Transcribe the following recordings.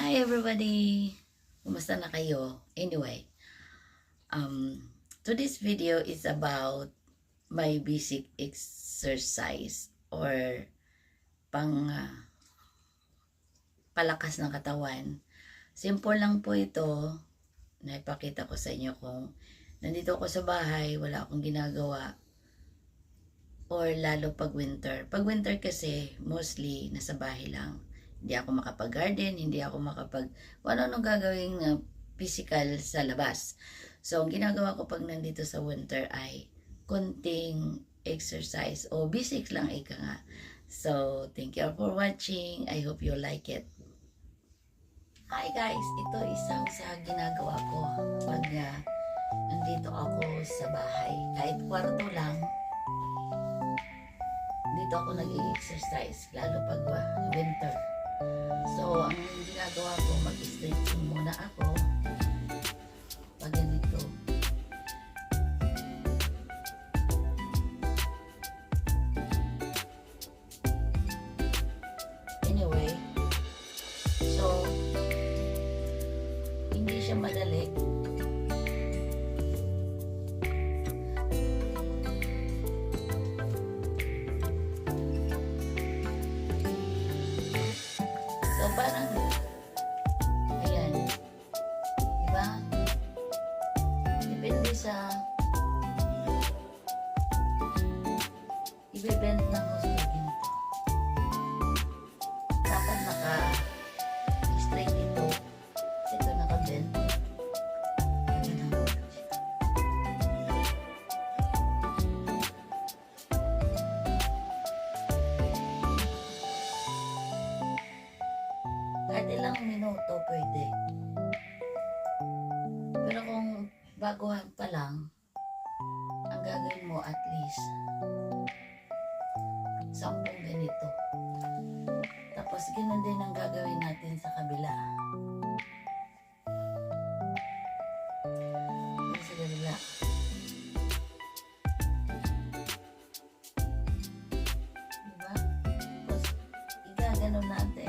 Hi everybody! Kumusta na kayo? Anyway, today's video is about my basic exercise or pang palakas ng katawan. Simple lang po ito. Naipakita ko sa inyo kung nandito ako sa bahay, wala akong ginagawa. Or lalo pag winter. Pag winter kasi, mostly nasa bahay lang. Hindi ako makapag-garden, hindi ako kung ano gagawing physical sa labas. So, ang ginagawa ko pag nandito sa winter ay konting exercise o basics lang ika nga. So, thank you for watching. I hope you like it. Hi guys! Ito isang sa ginagawa ko pag nandito ako sa bahay. Kahit kwarto lang, dito ako nag-i-exercise, lalo pag winter. So, ang ginagawa ko, mag-stretching muna ako. Pag ganito. Anyway, so, hindi siya madali. Parang, ayan, diba? Depende sa i-bend ng gusto ginito. Dapat naka-straight ito. Ito naka-bend. Kahit ilang minuto pwede. Pero kung baguhan pa lang, ang gagawin mo at least 10 ganito. Tapos ganoon din ang gagawin natin sa kabila. Sa kabila. Diba? Tapos igaganon natin.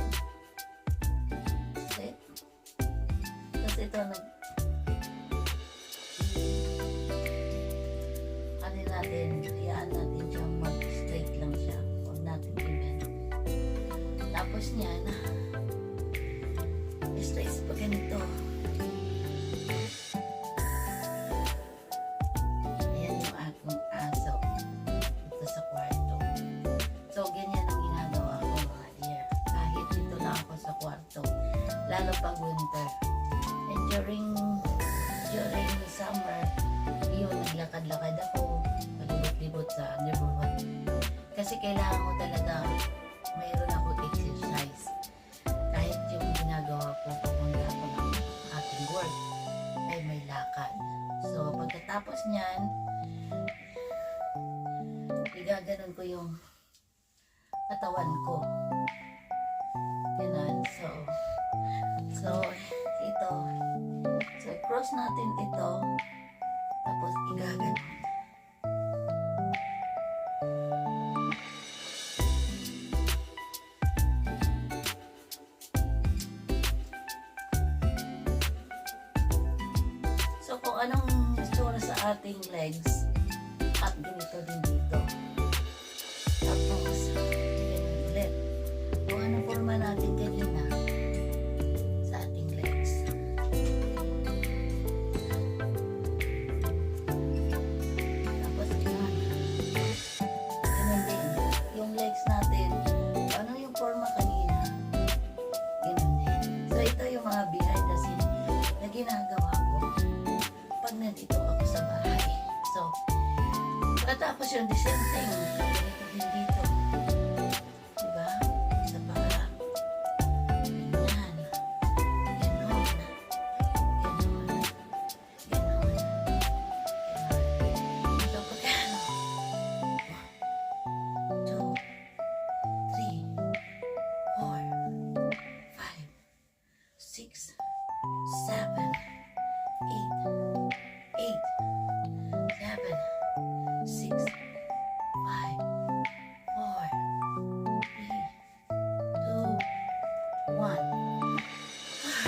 Ito natin, hayaan natin siyang mag-straight lang siya, huwag natin i-bend. Tapos niyan straight pa ganito. Ayan yung akong aso ito sa kwarto. So ganyan ang ginagawa ko mga dear, kahit dito lang ako sa kwarto, lalo pag winter. And during summer, yun, naglakad-lakad ako, palibot-libot sa neighborhood. Kasi kailangan ko talaga, mayroon ako exercise. Kahit yung ginagawa ko, papunta ako ng ating work, ay may lakad. So, pagkatapos niyan, igaganon ko yung katawan ko. Ganun. So, ito. So, cross natin ito. Tapos, igaganon. So, kung anong istura sa ating legs, at ganito din dito. Tapos, ganun ulit. Kung anong forma natin kanina, natin, ano yung forma kanina, ganun din. So ito yung mga behind the scene na ginagawa ko pag nandito ako sa bahay. So pagkatapos yung the same thing, ganito din dito, diba? Sa paa, ganyan, ganon, ganon, ganon, ganon. So pagkano 6, 7, 8, 7, 6, 5, 4, 3, 2, 1.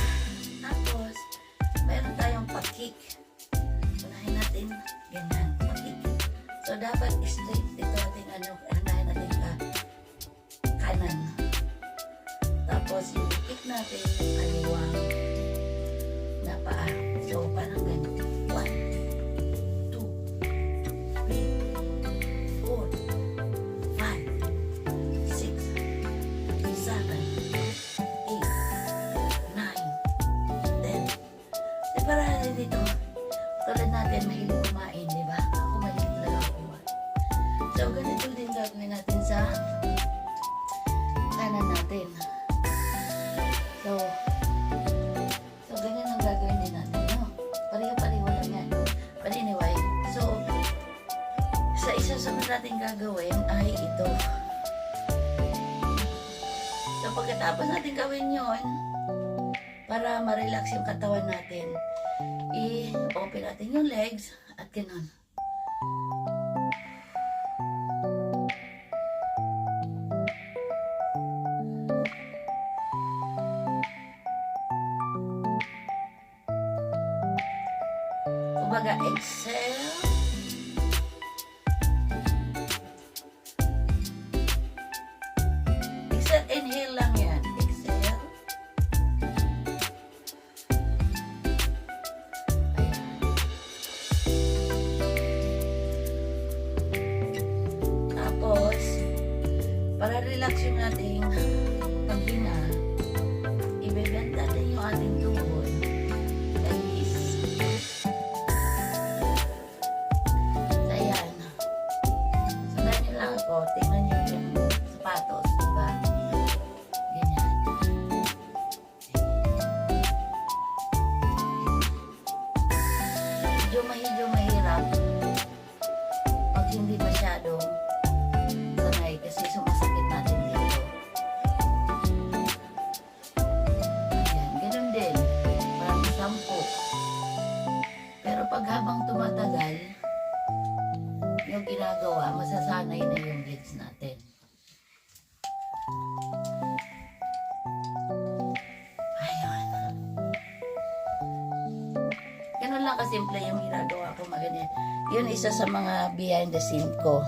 natin yung kaliwang na paa. So, parang ganito. 1, 2, 3, 4, 5, 6, 7, 8, 9, 10. Di ba rin dito? Tulad natin, mahilig kumain, di ba? Ako mahilig talaga kumain. So, ganito din gagawin natin sa kanan natin. So, ganyan ang gagawin din natin, no? Pareho-pareho lang yan. But anyway, so, sa isasunod natin gagawin ay ito. So, pagkatapos natin gawin yon para ma-relax yung katawan natin, i-open natin yung legs at ganun. Kumbaga, exhale. Exhale, inhale lang yan. Exhale. Ayan. Tapos, para relax yung ating paghinga, i-bend natin yung ating tuhod. Like this. Tingnan nyo yung sapatos, diba? Ganyan. Medyo mahirap pag hindi masyadong sanay kasi sumasakit natin dito. Ayan, ganun din. Parang 10. Pero pag habang tumatagal, yung ginagawa, masasanay na yung legs natin. Ayun. Ganun lang kasimple yung ginagawa ko maganin. Yun isa sa mga behind the scene ko.